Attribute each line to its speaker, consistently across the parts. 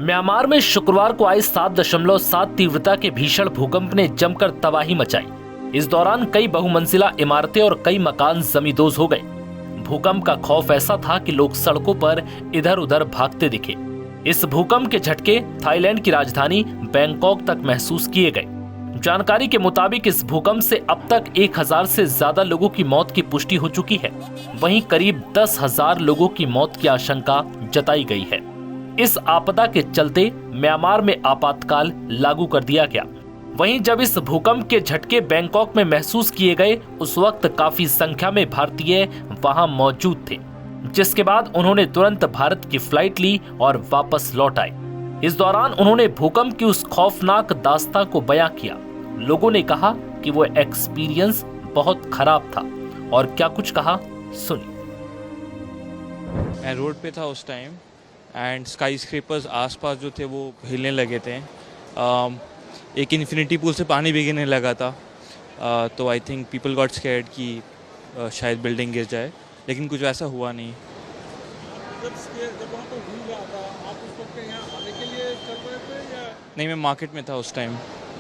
Speaker 1: Myanmar में शुक्रवार को आई 7.7 तीव्रता के भीषण भूकंप ने जमकर तबाही मचाई। इस दौरान कई बहुमंजिला इमारतें और कई मकान जमींदोज हो गए। भूकंप का खौफ ऐसा था कि लोग सड़कों पर इधर उधर भागते दिखे। इस भूकंप के झटके थाईलैंड की राजधानी बैंकॉक तक महसूस किए गए। जानकारी के मुताबिक इस भूकंप से अब तक 1000 से ज्यादा लोगों की मौत की पुष्टि हो चुकी है। वहीं करीब 10,000 लोगों की मौत की आशंका जताई गई है। इस आपदा के चलते म्यांमार में आपातकाल लागू कर दिया गया। वहीं जब इस भूकंप के झटके बैंकॉक में महसूस किए गए, उस वक्त काफी संख्या में भारतीय वहां मौजूद थे, जिसके बाद उन्होंने तुरंत भारत की फ्लाइट ली और वापस लौट आए। इस दौरान उन्होंने भूकंप की उस खौफनाक दास्तां को बयां किया। लोगों ने कहा कि वो एक्सपीरियंस बहुत खराब था, और क्या कुछ कहा सुनिए।
Speaker 2: मैं रोड पे था उस टाइम एंड स्काई स्क्रेपर्स आसपास जो थे वो हिलने लगे थे। एक इन्फिनिटी पूल से पानी भी गिरने लगा था। तो I think people got scared कि शायद बिल्डिंग गिर जाए, लेकिन कुछ ऐसा हुआ नहीं। नहीं, मैं मार्केट में था उस टाइम।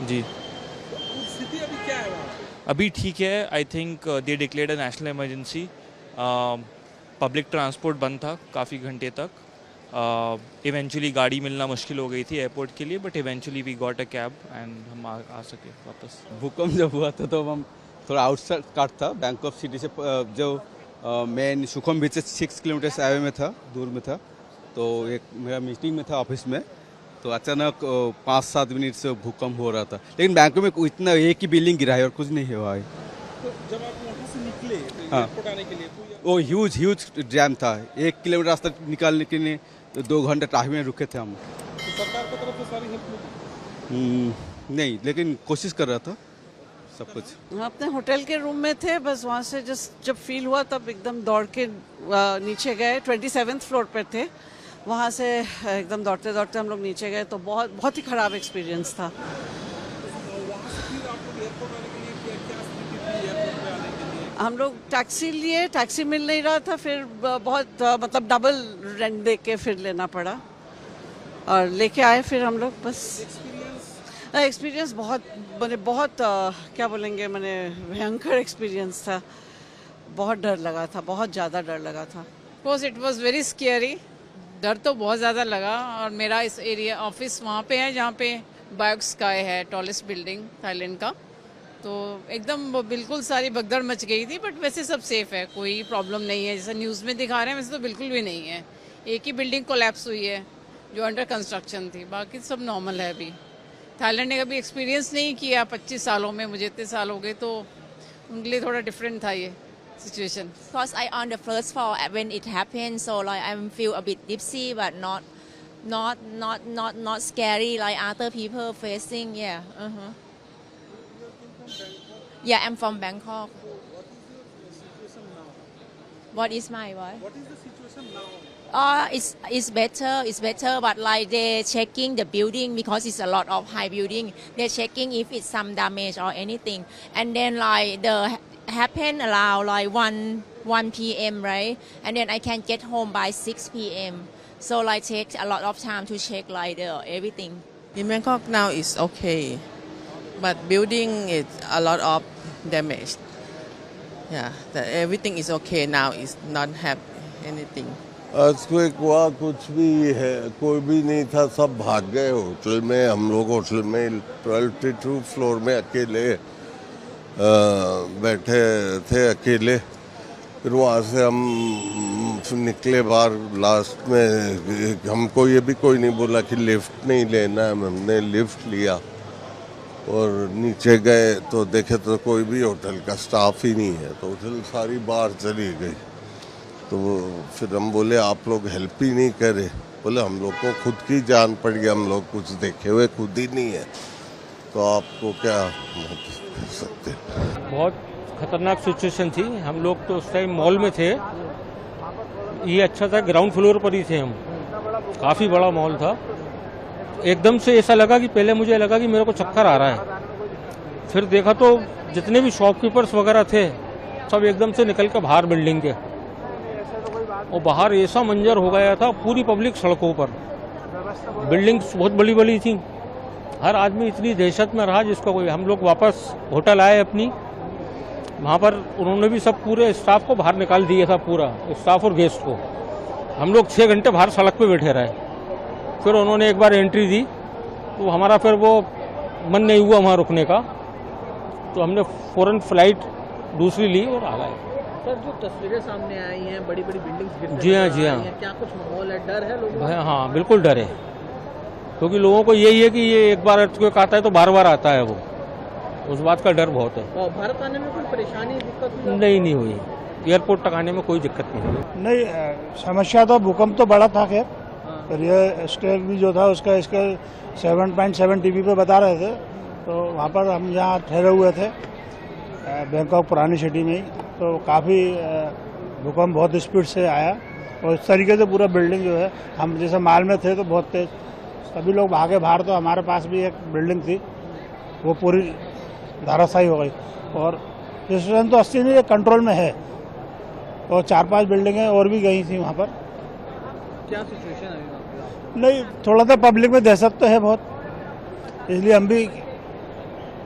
Speaker 2: जी,
Speaker 3: स्थिति अभी क्या है वहाँ?
Speaker 2: अभी ठीक है। I think they declared a national emergency. Public transport बंद था काफ़ी घंटे तक। इवेंचुअली गाड़ी मिलना मुश्किल हो गई थी एयरपोर्ट के लिए, but eventually we got a cab and हम आ सके वापस।
Speaker 4: भूकंप जब हुआ था तो हम थोड़ा आउटसाइड था, बैंकॉक सिटी से जो मेन सुखम बीच से 6 किलोमीटर अवे में था, दूर में था। तो एक मेरा मीटिंग में था ऑफिस में, तो अचानक 5-7 मिनट से भूकंप हो रहा था। लेकिन बैंकॉक में इतना एक ही बिल्डिंग गिरा है और कुछ नहीं हुआ है।
Speaker 3: तो जब आप वहाँ से निकले तो
Speaker 4: हाँ,
Speaker 3: एयरपोर्ट आने के लिए
Speaker 4: वो ह्यूज जैम था। 1 किलोमीटर रास्ता निकालने के लिए 2 घंटे ट्रैफिक में रुके थे हम।
Speaker 3: तो सरकार की तरफ से सारी हेल्प मिली?
Speaker 4: नहीं, लेकिन कोशिश कर रहा था सब कुछ।
Speaker 5: हम अपने होटल के रूम में थे, बस वहाँ से जब फील हुआ तब एकदम दौड़ के नीचे गए। 27th फ्लोर पर थे, वहाँ से एकदम दौड़ते दौड़ते हम लोग नीचे गए। तो बहुत ही ख़राब एक्सपीरियंस था। हम लोग टैक्सी लिए, टैक्सी मिल नहीं रहा था, फिर बहुत मतलब डबल रेंट दे के फिर लेना पड़ा और लेके आए फिर हम लोग। बस एक्सपीरियंस बहुत क्या बोलेंगे, मैंने भयंकर एक्सपीरियंस था। बहुत डर लगा था, बहुत ज़्यादा डर लगा था।
Speaker 6: It was very scary. डर तो बहुत ज़्यादा लगा। और मेरा इस एरिया ऑफिस वहाँ पे है जहाँ पे बायोक स्काई है, टॉलेस्ट बिल्डिंग थाईलैंड का। तो एकदम बिल्कुल सारी भगदड़ मच गई थी, बट वैसे सब सेफ है, कोई प्रॉब्लम नहीं है। जैसा न्यूज़ में दिखा रहे हैं वैसे तो बिल्कुल भी नहीं है। एक ही बिल्डिंग कोलैप्स हुई है जो अंडर कंस्ट्रक्शन थी, बाकी सब नॉर्मल है। अभी थाईलैंड ने कभी एक्सपीरियंस नहीं किया 25 सालों में, मुझे इतने साल हो गए, तो उनके लिए थोड़ा डिफरेंट था ये situation.
Speaker 7: Because I on the first floor when it happened, so like I feel a bit dipsy, but not scary like other people facing. Yeah. Yeah, I'm from Bangkok. What is my what?
Speaker 3: What is the situation now?
Speaker 7: It's better, but like they're checking the building because it's a lot of high building. They're checking if it's some damage or anything, and then like the happen around like 1 p.m. right, and then I can get home by 6 p.m. So like take a lot of time to check like everything.
Speaker 8: In Bangkok now is okay, but building is a lot of damage. Yeah, everything is okay now. It's not have anything.
Speaker 9: Earthquake हुआ कुछ भी है, कोई भी नहीं था, सब भाग गए होटल में। हम लोग होटल में 12th फ्लोर में अकेले बैठे थे अकेले। फिर वहाँ से हम निकले बाहर। लास्ट में हमको ये भी कोई नहीं बोला कि लिफ्ट नहीं लेना है, हमने लिफ्ट लिया और नीचे गए तो देखे तो कोई भी होटल का स्टाफ ही नहीं है, तो होटल सारी बाहर चली गई। तो फिर हम बोले आप लोग हेल्प ही नहीं करे। बोले हम लोग को खुद की जान पड़ गई, हम लोग कुछ देखे हुए खुद ही नहीं है, तो आपको क्या कर सकते।
Speaker 10: बहुत खतरनाक सिचुएशन थी। हम लोग तो उस टाइम मॉल में थे। ये अच्छा था, ग्राउंड फ्लोर पर ही थे हम, काफ़ी बड़ा मॉल था। एकदम से ऐसा लगा कि पहले मुझे लगा कि मेरे को चक्कर आ रहा है, फिर देखा तो जितने भी शॉपकीपर्स वगैरह थे सब एकदम से निकल कर बाहर बिल्डिंग के, और बाहर ऐसा मंजर हो गया था, पूरी पब्लिक सड़कों पर। बिल्डिंग्स बहुत बड़ी बड़ी थी, हर आदमी इतनी दहशत में रहा जिसका कोई। हम लोग वापस होटल आए अपनी, वहाँ पर उन्होंने भी सब पूरे स्टाफ को बाहर निकाल दिया था, पूरा स्टाफ और गेस्ट को। हम लोग 6 घंटे बाहर सड़क पे बैठे रहे। फिर उन्होंने एक बार एंट्री दी तो हमारा फिर वो मन नहीं हुआ वहाँ रुकने का, तो हमने फौरन फ्लाइट दूसरी ली और आ गए।
Speaker 11: सर, जो तस्वीरें सामने आई हैं, बड़ी बड़ी बिल्डिंग्स गिरते
Speaker 10: जी हाँ, जी हाँ,
Speaker 11: क्या कुछ माहौल है, डर है लोगों को?
Speaker 10: हाँ, बिल्कुल डर है, क्योंकि लोगों को यही है कि ये एक बार अर्थक्वेक आता है तो बार बार आता है, वो उस बात का डर बहुत है।
Speaker 11: और भारत आने में कोई परेशानी दिक्कत
Speaker 10: नहीं हुई, एयरपोर्ट तक आने में कोई दिक्कत नहीं हुई।
Speaker 12: नहीं, समस्या तो भूकंप तो बड़ा था, खैर फिर ये स्केल भी जो था उसका स्केल 7.7 टीवी पे बता रहे थे। तो वहाँ पर हम यहाँ ठहरे हुए थे बैंकॉक पुरानी सिटी में ही, तो काफ़ी भूकंप बहुत स्पीड से आया और इस तरीके से पूरा बिल्डिंग जो है, हम जैसे माल में थे तो बहुत तेज, सभी लोग भागे बाहर। तो हमारे पास भी एक बिल्डिंग थी, वो पूरी धाराशायी हो गई और सिचुएशन तो 80 नहीं कंट्रोल में है, और 4-5 बिल्डिंगें और भी गई थी वहाँ पर।
Speaker 11: क्या सिचुएशन है?
Speaker 12: नहीं, थोड़ा सा पब्लिक में दहशत तो है बहुत, इसलिए हम भी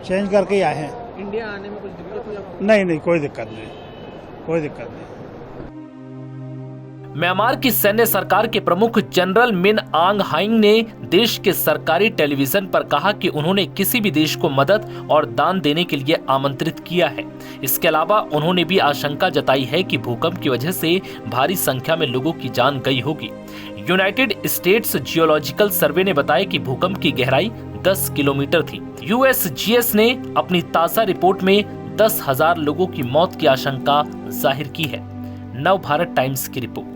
Speaker 12: चेंज करके ही आए हैं।
Speaker 11: इंडिया आने में कुछ दिक्कत हुई आपको?
Speaker 12: नहीं, कोई दिक्कत नहीं, कोई दिक्कत नहीं।
Speaker 1: म्यांमार की सैन्य सरकार के प्रमुख जनरल मिन आंग हाइंग ने देश के सरकारी टेलीविजन पर कहा कि उन्होंने किसी भी देश को मदद और दान देने के लिए आमंत्रित किया है। इसके अलावा उन्होंने भी आशंका जताई है कि भूकंप की वजह से भारी संख्या में लोगों की जान गई होगी। यूनाइटेड स्टेट्स जियोलॉजिकल सर्वे ने बताया कि भूकंप की गहराई 10 किलोमीटर थी। यूएसजीएस ने अपनी ताज़ा रिपोर्ट में 10,000 लोगों की मौत की आशंका जाहिर की है। नव भारत टाइम्स की रिपोर्ट।